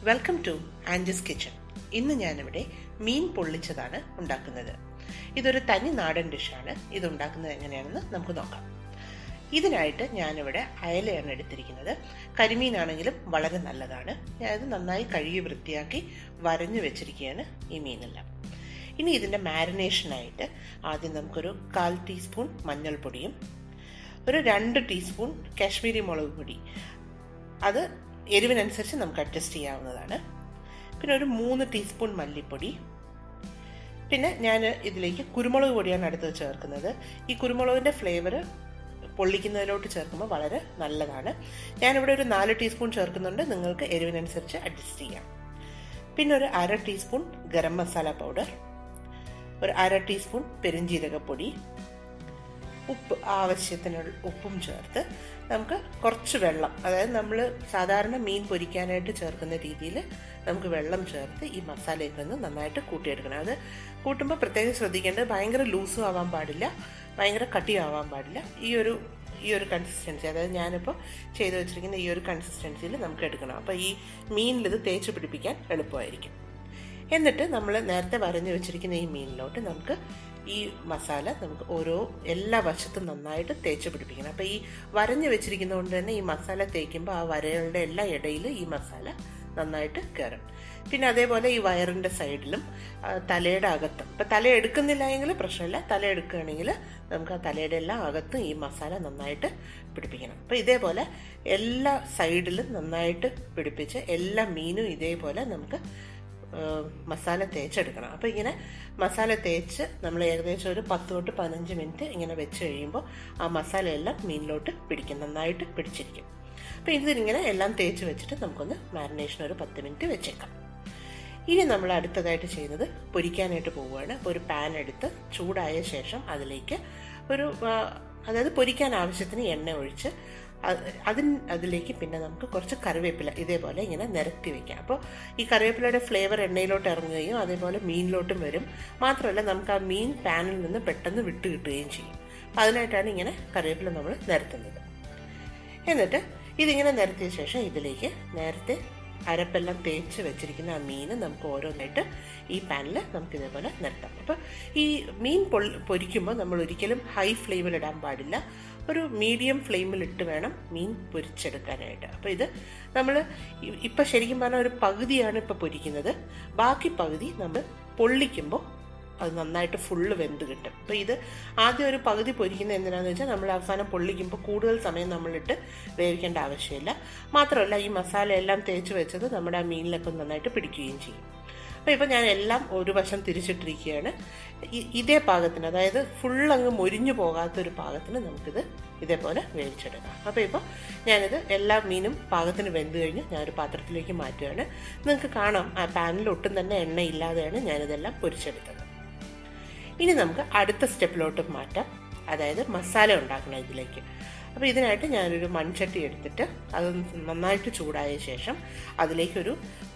Welcome to ആൻജസ് kitchen. ഇന്ന് ഞാനിവിടെ മീൻ പൊള്ളിച്ചതാണ് ഉണ്ടാക്കുന്നത്. ഇതൊരു തനി നാടൻ ഡിഷാണ്. ഇത് ഉണ്ടാക്കുന്നത് എങ്ങനെയാണെന്ന് നമുക്ക് നോക്കാം. ഇതിനായിട്ട് ഞാനിവിടെ അയലയാണ് എടുത്തിരിക്കുന്നത്. കരിമീനാണെങ്കിലും വളരെ നല്ലതാണ്. ഞാനിത് നന്നായി കഴുകി വൃത്തിയാക്കി വരഞ്ഞു വെച്ചിരിക്കുകയാണ് ഈ മീനെല്ലാം. ഇനി ഇതിൻ്റെ മാരിനേഷനായിട്ട് ആദ്യം നമുക്കൊരു 1/4 ടീസ്പൂൺ മഞ്ഞൾപ്പൊടിയും ഒരു 2 ടീസ്പൂൺ കാശ്മീരി മുളക് പൊടി, അത് എരിവിനനുസരിച്ച് നമുക്ക് അഡ്ജസ്റ്റ് ചെയ്യാവുന്നതാണ്. പിന്നെ ഒരു 3 ടീസ്പൂൺ മല്ലിപ്പൊടി. പിന്നെ ഞാൻ ഇതിലേക്ക് കുരുമുളക് പൊടിയാണ് അടുത്ത് ചേർക്കുന്നത്. ഈ കുരുമുളകിൻ്റെ ഫ്ലേവർ പൊള്ളിക്കുന്നതിലോട്ട് ചേർക്കുമ്പോൾ വളരെ നല്ലതാണ്. ഞാനിവിടെ ഒരു 4 ടീസ്പൂൺ ചേർക്കുന്നുണ്ട്. നിങ്ങൾക്ക് എരിവിനനുസരിച്ച് അഡ്ജസ്റ്റ് ചെയ്യാം. പിന്നെ ഒരു 1/2 ടീസ്പൂൺ ഗരം മസാല പൗഡർ, ഒരു 1/2 ടീസ്പൂൺ പെരുംജീരകപ്പൊടി, ഉപ്പ് ആവശ്യത്തിനുള്ള ഉപ്പും ചേർത്ത് നമുക്ക് കുറച്ച് വെള്ളം, അതായത് നമ്മൾ സാധാരണ മീൻ പൊരിക്കാനായിട്ട് ചേർക്കുന്ന രീതിയിൽ നമുക്ക് വെള്ളം ചേർത്ത് ഈ മസാലയൊക്കെ ഒന്ന് നന്നായിട്ട് കൂട്ടിയെടുക്കണം. അത് കൂട്ടുമ്പോൾ പ്രത്യേകം ശ്രദ്ധിക്കേണ്ടത് ഭയങ്കര ലൂസും ആവാൻ പാടില്ല, ഭയങ്കര കട്ടിയും ആവാൻ പാടില്ല. ഈ ഒരു കൺസിസ്റ്റൻസി, അതായത് ഞാനിപ്പോൾ ചെയ്ത് വെച്ചിരിക്കുന്ന ഈ ഒരു കൺസിസ്റ്റൻസിയിൽ നമുക്ക് എടുക്കണം. അപ്പോൾ ഈ മീനിലിത് തേച്ച് പിടിപ്പിക്കാൻ എളുപ്പമായിരിക്കും. എന്നിട്ട് നമ്മൾ നേരത്തെ വരഞ്ഞു വെച്ചിരിക്കുന്ന ഈ മീനിലോട്ട് നമുക്ക് ഈ മസാല നമുക്ക് എല്ലാ വശത്തും നന്നായിട്ട് തേച്ച് പിടിപ്പിക്കണം. അപ്പോൾ ഈ വരഞ്ഞു വെച്ചിരിക്കുന്നത് കൊണ്ട് തന്നെ ഈ മസാല തേക്കുമ്പോൾ ആ വരകളുടെ എല്ലാ ഇടയിൽ ഈ മസാല നന്നായിട്ട് കയറും. പിന്നെ അതേപോലെ ഈ വയറിൻ്റെ സൈഡിലും തലയുടെ അകത്തും, ഇപ്പം തല എടുക്കുന്നില്ല എങ്കിൽ പ്രശ്നമില്ല, തല എടുക്കുകയാണെങ്കിൽ നമുക്ക് ആ തലയുടെ എല്ലാ അകത്തും ഈ മസാല നന്നായിട്ട് പിടിപ്പിക്കണം. അപ്പോൾ ഇതേപോലെ എല്ലാ സൈഡിലും നന്നായിട്ട് പിടിപ്പിച്ച് എല്ലാ മീനും ഇതേപോലെ നമുക്ക് മസാല തേച്ചെടുക്കണം. അപ്പോൾ ഇങ്ങനെ മസാല തേച്ച് നമ്മൾ ഏകദേശം ഒരു 10 തൊട്ട് 15 മിനിറ്റ് ഇങ്ങനെ വെച്ച് കഴിയുമ്പോൾ ആ മസാലയെല്ലാം മീനിലോട്ട് പിടിക്കും, നന്നായിട്ട് പിടിച്ചിരിക്കും. അപ്പോൾ ഇതിങ്ങനെ എല്ലാം തേച്ച് വെച്ചിട്ട് നമുക്കൊന്ന് മാരിനേഷൻ ഒരു 10 മിനിറ്റ് വെച്ചേക്കാം. ഇനി നമ്മൾ അടുത്തതായിട്ട് ചെയ്യുന്നത് പൊരിക്കാനായിട്ട് പോവുകയാണ്. അപ്പോൾ ഒരു പാൻ എടുത്ത് ചൂടായ ശേഷം അതിലേക്ക് അതായത് പൊരിക്കാൻ ആവശ്യത്തിന് എണ്ണ ഒഴിച്ച് അതിലേക്ക് പിന്നെ നമുക്ക് കുറച്ച് കറിവേപ്പില ഇതേപോലെ ഇങ്ങനെ നിരത്തി വയ്ക്കാം. അപ്പോൾ ഈ കറിവേപ്പിലയുടെ ഫ്ലേവർ എണ്ണയിലോട്ട് ഇറങ്ങുകയും അതേപോലെ മീനിലോട്ടും വരും. മാത്രമല്ല നമുക്ക് ആ മീൻ പാനിൽ നിന്ന് പെട്ടെന്ന് വിട്ട് കിട്ടുകയും ചെയ്യും. അപ്പോൾ അതിനായിട്ടാണ് ഇങ്ങനെ കറിവേപ്പില നമ്മൾ നിരത്തുന്നത്. എന്നിട്ട് ഇതിങ്ങനെ നിരത്തിയ ശേഷം ഇതിലേക്ക് നേരത്തെ അരപ്പെല്ലാം തേച്ച് വെച്ചിരിക്കുന്ന ആ മീൻ നമുക്ക് ഓരോന്നായിട്ട് ഈ പാനിൽ നമുക്ക് ഇതേപോലെ നിരത്താം. അപ്പോൾ ഈ മീൻ പൊരിക്കുമ്പോൾ നമ്മൾ ഒരിക്കലും ഹൈ ഫ്ലെയിമിൽ ഇടാൻ പാടില്ല, ഒരു മീഡിയം ഫ്ലെയിമിലിട്ട് വേണം മീൻ പൊരിച്ചെടുക്കാനായിട്ട്. അപ്പോൾ ഇത് നമ്മൾ ഇപ്പം ശരിക്കും പറഞ്ഞാൽ ഒരു പകുതിയാണ് ഇപ്പോൾ പൊരിക്കുന്നത്. ബാക്കി പകുതി നമ്മൾ പൊള്ളിക്കുമ്പോൾ അത് നന്നായിട്ട് ഫുള്ള് വെന്ത് കിട്ടും. അപ്പോൾ ഇത് ആദ്യം ഒരു പകുതി പൊരിക്കുന്നത് എന്തിനാണെന്ന് വെച്ചാൽ നമ്മൾ അവസാനം പൊള്ളിക്കുമ്പോൾ കൂടുതൽ സമയം നമ്മളിട്ട് വേവിക്കേണ്ട ആവശ്യമില്ല. മാത്രമല്ല ഈ മസാല എല്ലാം തേച്ച് വെച്ചത് നമ്മുടെ ആ മീനിലൊക്കെ നന്നായിട്ട് പിടിക്കുകയും ചെയ്യും. അപ്പോൾ ഇപ്പോൾ ഞാൻ എല്ലാം ഒരു വശം തിരിച്ചിട്ടിരിക്കുകയാണ്. ഇതേ പാകത്തിന്, അതായത് ഫുള്ളങ്ങ് മൊരിഞ്ഞു പോകാത്തൊരു പാകത്തിന് നമുക്കിത് ഇതേപോലെ വേവിച്ചെടുക്കാം. അപ്പോൾ ഇപ്പോൾ ഞാനിത് എല്ലാ മീനും പാകത്തിന് വെന്ത് കഴിഞ്ഞ് ഞാനൊരു പാത്രത്തിലേക്ക് മാറ്റുകയാണ്. നിങ്ങൾക്ക് കാണാം ആ പാനിൽ ഒട്ടും തന്നെ എണ്ണയില്ലാതെയാണ് ഞാനിതെല്ലാം പൊരിച്ചെടുത്തത്. ഇനി നമുക്ക് അടുത്ത സ്റ്റെപ്പിലോട്ട് മാറ്റാം, അതായത് മസാല ഉണ്ടാക്കണം ഇതിലേക്ക്. അപ്പോൾ ഇതിനായിട്ട് ഞാനൊരു മൺചട്ടി എടുത്തിട്ട് അത് നന്നായിട്ട് ചൂടായ ശേഷം അതിലേക്കൊരു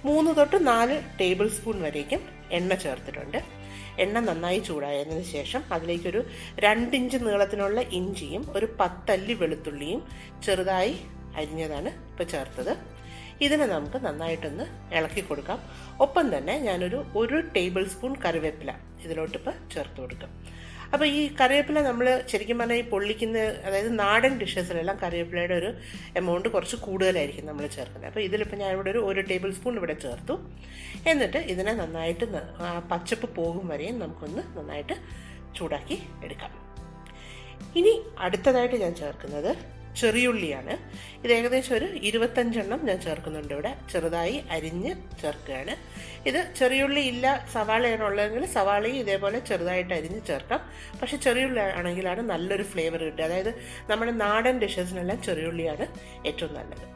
3 തൊട്ട് 4 ടേബിൾ സ്പൂൺ വരേക്കും എണ്ണ ചേർത്തിട്ടുണ്ട്. എണ്ണ നന്നായി ചൂടായതിനു ശേഷം അതിലേക്കൊരു 2 ഇഞ്ച് നീളത്തിനുള്ള ഇഞ്ചിയും ഒരു 10 അല്ലി വെളുത്തുള്ളിയും ചെറുതായി അരിഞ്ഞതാണ് ഇപ്പോൾ ചേർത്തത്. ഇതിനെ നമുക്ക് നന്നായിട്ടൊന്ന് ഇളക്കി കൊടുക്കാം. ഒപ്പം തന്നെ ഞാനൊരു 1 ടേബിൾ സ്പൂൺ കറിവേപ്പില ഇതിലോട്ടിപ്പോൾ ചേർത്ത് കൊടുക്കാം. അപ്പോൾ ഈ കറിവേപ്പില നമ്മൾ ശരിക്കും പറഞ്ഞാൽ ഈ പൊള്ളിക്കുന്ന, അതായത് നാടൻ ഡിഷസിലെല്ലാം കറിവേപ്പിലയുടെ ഒരു എമൗണ്ട് കുറച്ച് കൂടുതലായിരിക്കും നമ്മൾ ചേർക്കുന്നത്. അപ്പോൾ ഇതിലിപ്പോൾ ഞാൻ ഇവിടെ ഒരു 1 ടേബിൾ സ്പൂൺ ഇവിടെ ചേർത്തു. എന്നിട്ട് ഇതിനെ നന്നായിട്ട് പച്ചപ്പ് പോകും വരെയും നമുക്കൊന്ന് നന്നായിട്ട് ചൂടാക്കി എടുക്കാം. ഇനി അടുത്തതായിട്ട് ഞാൻ ചേർക്കുന്നത് ചെറിയുള്ളിയാണ്. ഇത് ഏകദേശം ഒരു 25 എണ്ണം ഞാൻ ചേർക്കുന്നുണ്ട് ഇവിടെ, ചെറുതായി അരിഞ്ഞ് ചേർക്കുകയാണ്. ഇത് ചെറിയുള്ളി ഇല്ല സവാളയാണ് ഉള്ളതെങ്കിൽ സവാളയും ഇതേപോലെ ചെറുതായിട്ട് അരിഞ്ഞ് ചേർക്കാം. പക്ഷേ ചെറിയുള്ളി ആണെങ്കിലാണ് നല്ലൊരു ഫ്ലേവർ കിട്ടുക. അതായത് നമ്മുടെ നാടൻ ഡിഷസിനെല്ലാം ചെറിയുള്ളിയാണ് ഏറ്റവും നല്ലത്.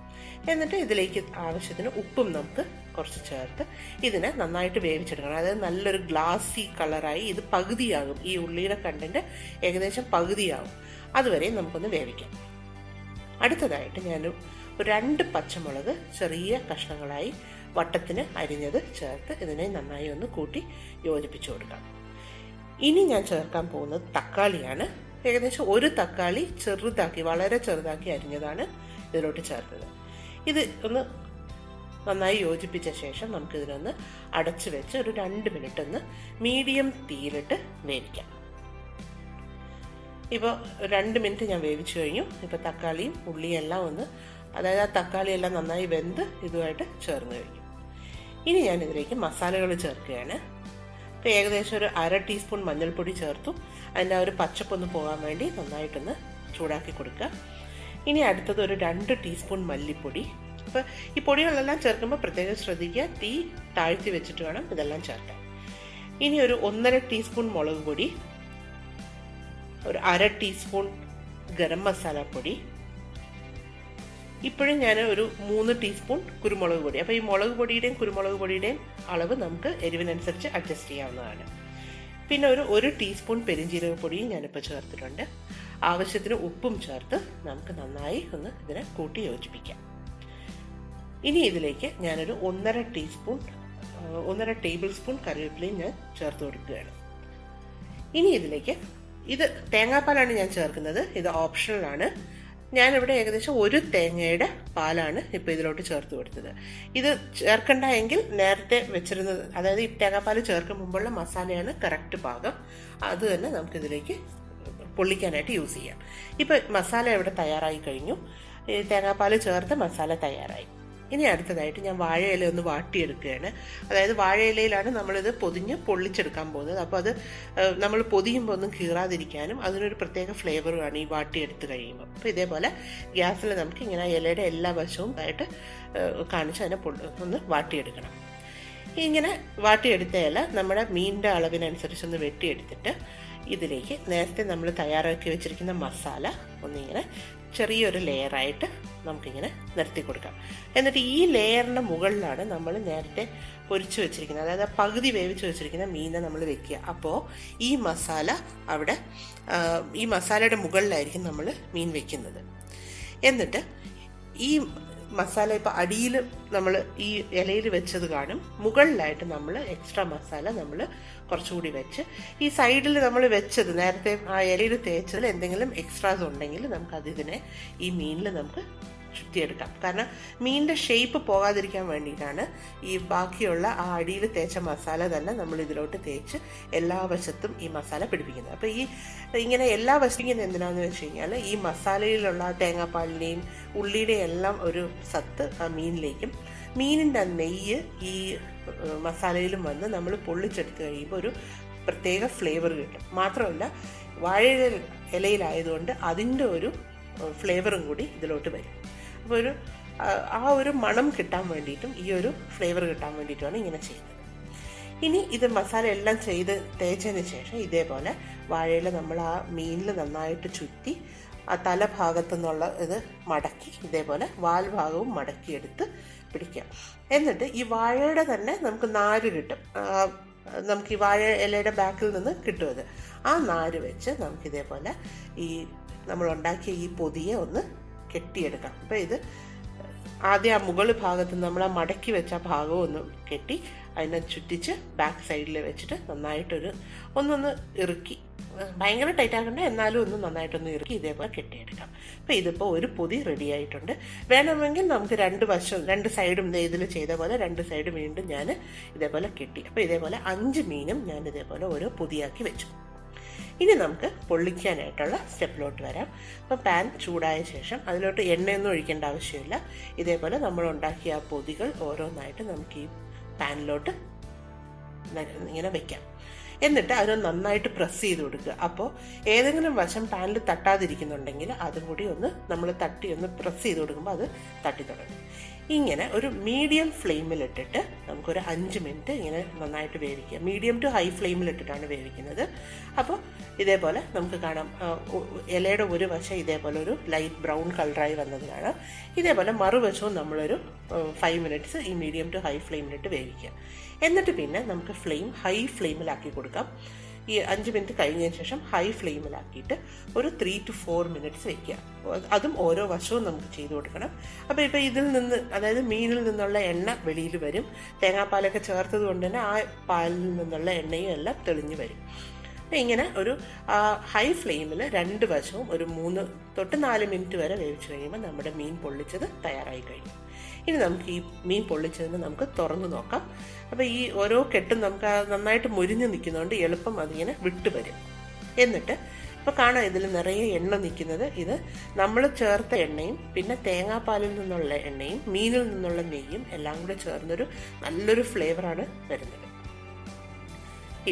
എന്നിട്ട് ഇതിലേക്ക് ആവശ്യത്തിന് ഉപ്പും നമുക്ക് കുറച്ച് ചേർത്ത് ഇതിനെ നന്നായിട്ട് വേവിച്ചെടുക്കണം. അതായത് നല്ലൊരു ഗ്ലാസി കളറായി ഇത് പകുതിയാകും, ഈ ഉള്ളിയുടെ കണ്ടന്റ് ഏകദേശം പകുതിയാകും. അതുവരെ നമുക്കൊന്ന് വേവിക്കാം. അടുത്തതായിട്ട് ഞാൻ 2 പച്ചമുളക് ചെറിയ കഷ്ണങ്ങളായി വട്ടത്തിന് അരിഞ്ഞത് ചേർത്ത് ഇതിനെ നന്നായി ഒന്ന് കൂട്ടി യോജിപ്പിച്ചു കൊടുക്കാം. ഇനി ഞാൻ ചേർക്കാൻ പോകുന്നത് തക്കാളിയാണ്. ഏകദേശം 1 തക്കാളി വളരെ ചെറുതാക്കി അരിഞ്ഞതാണ് ഇതിലോട്ട് ചേർത്തത്. ഇത് ഒന്ന് നന്നായി യോജിപ്പിച്ച ശേഷം നമുക്കിതിനൊന്ന് അടച്ചു വെച്ച് ഒരു 2 മിനിറ്റ് ഒന്ന് മീഡിയം തീയിലിട്ട് വേവിക്കാം. ഇപ്പോൾ 2 മിനിറ്റ് ഞാൻ വേവിച്ചു കഴിഞ്ഞു. ഇപ്പോൾ തക്കാളിയും ഉള്ളിയും എല്ലാം അതായത് ആ തക്കാളിയെല്ലാം നന്നായി വെന്ത് ഇതുമായിട്ട് ചേർന്ന് കഴിഞ്ഞു. ഇനി ഞാൻ ഇതിലേക്ക് മസാലകൾ ചേർക്കുകയാണ്. ഇപ്പോൾ ഏകദേശം ഒരു 1/2 ടീസ്പൂൺ മഞ്ഞൾപ്പൊടി ചേർത്തു. അതിൻ്റെ ആ ഒരു പച്ചപ്പൊന്ന് പോകാൻ വേണ്ടി നന്നായിട്ടൊന്ന് ചൂടാക്കി കൊടുക്കുക. ഇനി അടുത്തത് ഒരു 2 ടീസ്പൂൺ മല്ലിപ്പൊടി. അപ്പോൾ ഈ പൊടികളെല്ലാം ചേർക്കുമ്പോൾ പ്രത്യേകം ശ്രദ്ധിക്കുക, തീ താഴ്ത്തി വെച്ചിട്ട് വേണം ഇതെല്ലാം ചേർക്കാൻ. ഇനി ഒരു 1.5 ടീസ്പൂൺ മുളക് പൊടി, ഒരു 1/2 ടീസ്പൂൺ ഗരം മസാല പൊടി, ഇപ്പോഴും ഞാൻ ഒരു 3 ടീസ്പൂൺ കുരുമുളക് പൊടി. അപ്പോൾ ഈ മുളക് പൊടിയുടെയും കുരുമുളക് പൊടിയുടെയും അളവ് നമുക്ക് എരിവിനനുസരിച്ച് അഡ്ജസ്റ്റ് ചെയ്യാവുന്നതാണ്. പിന്നെ ഒരു 1 ടീസ്പൂൺ പെരിഞ്ജീരക പൊടിയും ഞാനിപ്പോൾ ചേർത്തിട്ടുണ്ട്. ആവശ്യത്തിന് ഉപ്പും ചേർത്ത് നമുക്ക് നന്നായി ഒന്ന് ഇതിനെ കൂട്ടി യോജിപ്പിക്കാം. ഇനി ഇതിലേക്ക് ഞാനൊരു 1.5 ടേബിൾ സ്പൂൺ കറിവേപ്പിലയും ഞാൻ ചേർത്ത് കൊടുക്കുകയാണ്. ഇനി ഇതിലേക്ക് ഇത് തേങ്ങാപ്പാലാണ് ഞാൻ ചേർക്കുന്നത്. ഇത് ഓപ്ഷണലാണ്. ഞാനിവിടെ ഏകദേശം 1 തേങ്ങയുടെ പാലാണ് ഇപ്പോൾ ഇതിലോട്ട് ചേർത്ത് കൊടുത്തത്. ഇത് ചേർക്കണ്ട എങ്കിൽ നേരത്തെ വെച്ചിരുന്നത്, അതായത് ഈ തേങ്ങാപ്പാൽ ചേർക്കും മുമ്പുള്ള മസാലയാണ് കറക്റ്റ് പാകം. അത് തന്നെ നമുക്കിതിലേക്ക് പൊള്ളിക്കാനായിട്ട് യൂസ് ചെയ്യാം. ഇപ്പോൾ മസാല ഇവിടെ തയ്യാറായി കഴിഞ്ഞു. ഈ തേങ്ങാപ്പാൽ ചേർത്ത് മസാല തയ്യാറായി. ഇനി അടുത്തതായിട്ട് ഞാൻ വാഴയില ഒന്ന് വാട്ടിയെടുക്കുകയാണ്. അതായത് വാഴയിലയിലാണ് നമ്മളിത് പൊതിഞ്ഞ് പൊള്ളിച്ചെടുക്കാൻ പോകുന്നത്. അപ്പോൾ അത് നമ്മൾ പൊതിയുമ്പോൾ ഒന്നും കീറാതിരിക്കാനും അതിനൊരു പ്രത്യേക ഫ്ലേവറുമാണ് ഈ വാട്ടിയെടുത്ത് കഴിയുമ്പോൾ. അപ്പോൾ ഇതേപോലെ ഗ്യാസിൽ നമുക്ക് ഇങ്ങനെ ഇലയുടെ എല്ലാ വശവും ആയിട്ട് കാണിച്ച് അതിനെ ഒന്ന് വാട്ടിയെടുക്കണം. ഇങ്ങനെ വാട്ടിയെടുത്ത ഇല നമ്മുടെ മീനിൻ്റെ അളവിനനുസരിച്ചൊന്ന് വെട്ടിയെടുത്തിട്ട് ഇതിലേക്ക് നേരത്തെ നമ്മൾ തയ്യാറാക്കി വെച്ചിരിക്കുന്ന മസാല ഒന്നിങ്ങനെ ചെറിയൊരു ലെയറായിട്ട് നമുക്കിങ്ങനെ നിരത്തി കൊടുക്കാം. എന്നിട്ട് ഈ ലെയറിൻ്റെ മുകളിലാണ് നമ്മൾ നേരത്തെ പൊരിച്ചു വെച്ചിരിക്കുന്നത്, അതായത് പകുതി വേവിച്ച് വെച്ചിരിക്കുന്ന മീനെ നമ്മൾ വെക്കുക. അപ്പോൾ ഈ മസാലയുടെ മുകളിലായിരിക്കും നമ്മൾ മീൻ വെക്കുന്നത്. എന്നിട്ട് ഈ മസാല ഇപ്പോൾ അടിയിൽ നമ്മൾ ഈ ഇലയിൽ വെച്ചത് കാണും, മുകളിലായിട്ട് നമ്മൾ എക്സ്ട്രാ മസാല നമ്മൾ കുറച്ചുകൂടി വെച്ച് ഈ സൈഡിൽ നമ്മൾ വെച്ചത് നേരത്തെ ആ ഇലയിൽ തേച്ചതിൽ എന്തെങ്കിലും എക്സ്ട്രാസ് ഉണ്ടെങ്കിൽ ഇതിനെ ഈ മീനിൽ നമുക്ക് ചുറ്റിയെടുക്കാം. കാരണം മീനിൻ്റെ ഷേപ്പ് പോകാതിരിക്കാൻ വേണ്ടിയിട്ടാണ് ഈ ബാക്കിയുള്ള ആ അടിയിൽ തേച്ച മസാല തന്നെ നമ്മൾ ഇതിലോട്ട് തേച്ച് എല്ലാ വശത്തും ഈ മസാല പിടിപ്പിക്കുന്നത്. അപ്പോൾ ഇങ്ങനെ എല്ലാ വശത്തും എന്തിനാണെന്ന് വെച്ച് കഴിഞ്ഞാൽ ഈ മസാലയിലുള്ള തേങ്ങാപ്പാലിൻ്റെയും ഉള്ളിയുടെയും എല്ലാം ഒരു സത്ത് ആ മീനിലേക്കും മീനിൻ്റെ നെയ്യ് ഈ മസാലയിലും വന്ന് നമ്മൾ പൊള്ളിച്ചെടുത്ത് കഴിയുമ്പോൾ ഒരു പ്രത്യേക ഫ്ലേവർ കിട്ടും. മാത്രമല്ല വാഴ ഇലയിലായതുകൊണ്ട് അതിൻ്റെ ഒരു ഫ്ലേവറും കൂടി ഇതിലോട്ട് വരും. അപ്പോൾ ആ ഒരു മണം കിട്ടാൻ വേണ്ടിയിട്ടും ഈ ഒരു ഫ്ലേവർ കിട്ടാൻ വേണ്ടിയിട്ടുമാണ് ഇങ്ങനെ ചെയ്യുന്നത്. ഇനി ഇത് മസാല എല്ലാം ചെയ്ത് തേച്ചതിന് ശേഷം ഇതേപോലെ വാഴയില നമ്മൾ ആ മീനിൽ നന്നായിട്ട് ചുറ്റി ആ തലഭാഗത്തു നിന്നുള്ള ഇത് മടക്കി ഇതേപോലെ വാൽ ഭാഗവും മടക്കിയെടുത്ത് പിടിക്കാം. എന്നിട്ട് ഈ വാഴയുടെ തന്നെ നമുക്ക് നാര് കിട്ടും, നമുക്ക് ഈ വാഴ ഇലയുടെ ബാക്കിൽ നിന്ന് കിട്ടും. അത് ആ നാര് വെച്ച് നമുക്കിതേപോലെ ഈ നമ്മളുണ്ടാക്കിയ ഈ പൊതിയെ ഒന്ന് കെട്ടിയെടുക്കാം. അപ്പോൾ ഇത് ആദ്യം ആ മുകൾ ഭാഗത്ത് നമ്മൾ ആ മടക്കി വെച്ച ഭാഗവും ഒന്ന് കെട്ടി അതിനെ ചുറ്റിച്ച് ബാക്ക് സൈഡിൽ വെച്ചിട്ട് നന്നായിട്ടൊന്ന് ഇറുക്കി, ഭയങ്കര ടൈറ്റ് ആക്കണ്ട, എന്നാലും ഒന്ന് നന്നായിട്ടൊന്ന് ഇറുക്കി ഇതേപോലെ കെട്ടിയെടുക്കാം. അപ്പോൾ ഇതിപ്പോൾ ഒരു പൊതി റെഡി ആയിട്ടുണ്ട്. വേണമെങ്കിൽ നമുക്ക് 2 സൈഡും ഇതിൽ ചെയ്ത പോലെ 2 സൈഡ് വീണ്ടും ഞാൻ ഇതേപോലെ കെട്ടി. അപ്പോൾ ഇതേപോലെ 5 മീനും ഞാൻ ഇതേപോലെ ഓരോ പൊതിയാക്കി വെച്ചു. ഇനി നമുക്ക് പൊള്ളിക്കാനായിട്ടുള്ള സ്റ്റെപ്പിലോട്ട് വരാം. അപ്പോൾ പാൻ ചൂടായ ശേഷം അതിലോട്ട് എണ്ണയൊന്നും ഒഴിക്കേണ്ട ആവശ്യമില്ല. ഇതേപോലെ നമ്മൾ ഉണ്ടാക്കിയ ആ പൊതികൾ ഓരോന്നായിട്ട് നമുക്ക് ഈ പാനിലോട്ട് ഇങ്ങനെ വെക്കാം. എന്നിട്ട് അതിനെ നന്നായിട്ട് പ്രസ് ചെയ്ത് കൊടുക്കുക. അപ്പോൾ ഏതെങ്കിലും വശം പാനിൽ തട്ടാതിരിക്കുന്നുണ്ടെങ്കിൽ അതും കൂടി നമ്മൾ ഒന്ന് പ്രസ് ചെയ്ത് കൊടുക്കുമ്പോൾ അത് തട്ടി തുടങ്ങും. ഇങ്ങനെ ഒരു മീഡിയം ഫ്ലെയിമിലിട്ടിട്ട് നമുക്കൊരു 5 മിനിറ്റ് ഇങ്ങനെ നന്നായിട്ട് വേവിക്കുക. മീഡിയം ടു ഹൈ ഫ്ലെയിമിലിട്ടിട്ടാണ് വേവിക്കുന്നത്. അപ്പോൾ ഇതേപോലെ നമുക്ക് കാണാം ഇലയുടെ ഒരു വശം ഇതേപോലെ ഒരു ലൈറ്റ് ബ്രൗൺ കളറായി വന്നത് കാണാം. ഇതേപോലെ മറുവശവും നമ്മളൊരു 5 മിനിറ്റ്സ് ഈ മീഡിയം ടു ഹൈ ഫ്ലെയിമിലിട്ട് വേവിക്കുക. എന്നിട്ട് പിന്നെ നമുക്ക് ഹൈ ഫ്ലെയിമിലാക്കി കൊടുക്കാം. ഈ 5 മിനിറ്റ് കഴിഞ്ഞതിന് ശേഷം ഹൈ ഫ്ലെയിമിലാക്കിയിട്ട് ഒരു 3 to 4 മിനിറ്റ്സ് വെക്കുക. അതും ഓരോ വശവും നമുക്ക് ചെയ്ത് കൊടുക്കണം. അപ്പോൾ ഇപ്പോൾ ഇതിൽ നിന്ന്, അതായത് മീനിൽ നിന്നുള്ള എണ്ണ വെളിയിൽ വരും. തേങ്ങാപ്പാലൊക്കെ ചേർത്തത് കൊണ്ട് തന്നെ ആ പാലിൽ നിന്നുള്ള എണ്ണയും എല്ലാം തെളിഞ്ഞു വരും. ഇങ്ങനെ ഒരു ഹൈ ഫ്ലെയിമിൽ 2 വശവും ഒരു 3 to 4 മിനിറ്റ് വരെ വേവിച്ച് കഴിയുമ്പോൾ നമ്മുടെ മീൻ പൊള്ളിച്ചത് തയ്യാറായി കഴിയും. ഇനി നമുക്ക് ഈ മീൻ പൊള്ളിച്ചതിന് നമുക്ക് തുറന്ന് നോക്കാം. അപ്പോൾ ഈ ഓരോ കെട്ടും നമുക്ക് നന്നായിട്ട് മുരിഞ്ഞ് നിൽക്കുന്നതുകൊണ്ട് എളുപ്പം അതിങ്ങനെ വിട്ടു വരും. എന്നിട്ട് ഇപ്പോൾ കാണാം ഇതിൽ നിറയെ എണ്ണ നിൽക്കുന്നത്. ഇത് നമ്മൾ ചേർത്ത എണ്ണയും പിന്നെ തേങ്ങാപ്പാലിൽ നിന്നുള്ള എണ്ണയും മീനിൽ നിന്നുള്ള നെയ്യും എല്ലാം കൂടെ ചേർന്നൊരു നല്ലൊരു ഫ്ലേവറാണ് വരുന്നത്.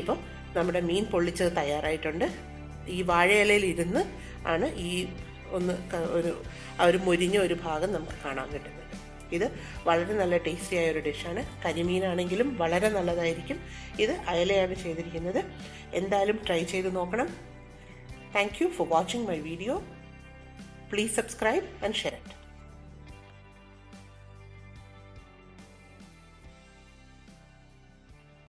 ഇപ്പം നമ്മുടെ മീൻ പൊള്ളിച്ചത് തയ്യാറായിട്ടുണ്ട്. ഈ വാഴയിലയിൽ ഇരുന്ന് ആണ് ഈ ഒരു മുരിഞ്ഞ ഒരു ഭാഗം നമുക്ക് കാണാൻ കിട്ടുന്നത്. ഇത് വളരെ നല്ല ടേസ്റ്റി ആയ ഒരു ഡിഷാണ്. കരിമീനാണെങ്കിലും വളരെ നല്ലതായിരിക്കും. ഇത് അയലയാണ് ചെയ്തിരിക്കുന്നത്. എന്തായാലും ട്രൈ ചെയ്ത് നോക്കണം. Thank you for watching my video. Please subscribe and share it.